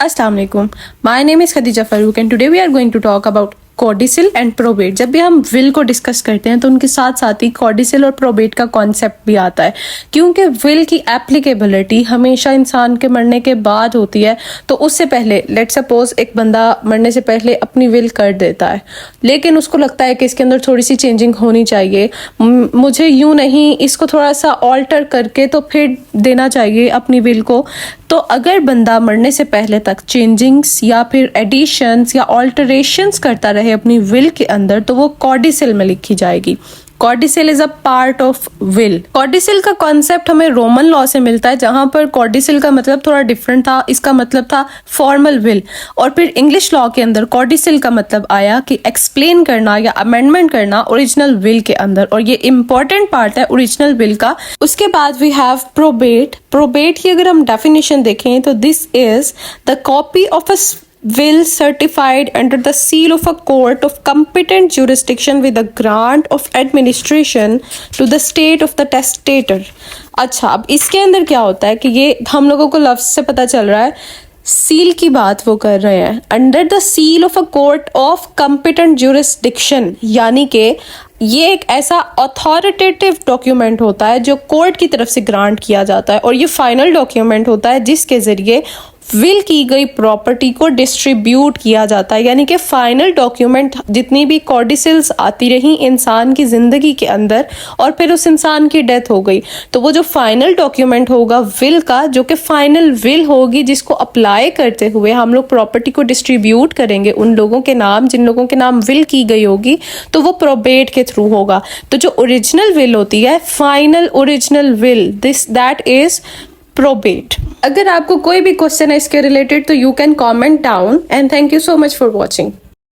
Assalamu alaikum. My name is Khadija Farooq and today we are going to talk about codicil and probate. जब भी हम will को discuss करते हैं तो उनके साथ साथ ही कॉर्डिसिल और प्रोबेट का कॉन्सेप्ट भी आता है, क्योंकि विल की एप्लीकेबिलिटी हमेशा इंसान के मरने के बाद होती है। तो उससे पहले लेट सपोज एक बंदा मरने से पहले अपनी विल कर देता है, लेकिन उसको लगता है कि इसके अंदर थोड़ी सी चेंजिंग होनी चाहिए, मुझे यूं नहीं इसको थोड़ा सा ऑल्टर करके तो फिर देना चाहिए अपनी विल को। तो अगर बंदा मरने से पहले तक चेंजिंग्स या फिर एडिशंस या ऑल्टरेशंस करता रहे अपनी विल के अंदर, तो वो कॉर्डिसिल में लिखी जाएगी। Codicil is a part of will. Codicil का कॉन्सेप्ट हमें रोमन लॉ से मिलता है, जहां पर कॉर्डिसिल का मतलब थोड़ा डिफरेंट था। इसका मतलब था फॉर्मल विल, और फिर इंग्लिश लॉ के अंदर कॉर्डिसिल का मतलब आया कि एक्सप्लेन करना या अमेंडमेंट करना ओरिजिनल विल के अंदर, और ये इंपॉर्टेंट पार्ट है ओरिजिनल विल का। उसके बाद वी हैव प्रोबेट। प्रोबेट की अगर हम डेफिनेशन देखें तो this is the copy of a will certified under the seal of a court of competent jurisdiction with a grant of administration to the state of the testator। अच्छा, अब इसके अंदर क्या होता है कि ये हम लोगों को लफ्ज से पता चल रहा है, सील की बात वो कर रहे हैं, under the seal of a court of competent jurisdiction, यानी कि ये एक ऐसा अथॉरिटेटिव डॉक्यूमेंट होता है जो कोर्ट की तरफ से ग्रांट किया जाता है, और ये फाइनल डॉक्यूमेंट होता है जिसके जरिए विल की गई प्रॉपर्टी को डिस्ट्रीब्यूट किया जाता है। यानी कि फाइनल डॉक्यूमेंट, जितनी भी कॉर्डिसिल्स आती रही इंसान की जिंदगी के अंदर और फिर उस इंसान की डेथ हो गई, तो वो जो फाइनल डॉक्यूमेंट होगा विल का, जो कि फाइनल विल होगी जिसको अप्लाई करते हुए हम लोग प्रॉपर्टी को डिस्ट्रीब्यूट करेंगे उन लोगों के नाम जिन लोगों के नाम विल की गई होगी, तो वो प्रोबेट के थ्रू होगा। तो जो ओरिजिनल विल होती है, final original will, that is probate. अगर आपको कोई भी क्वेश्चन है इसके रिलेटेड तो you can comment down, and thank you so much for watching.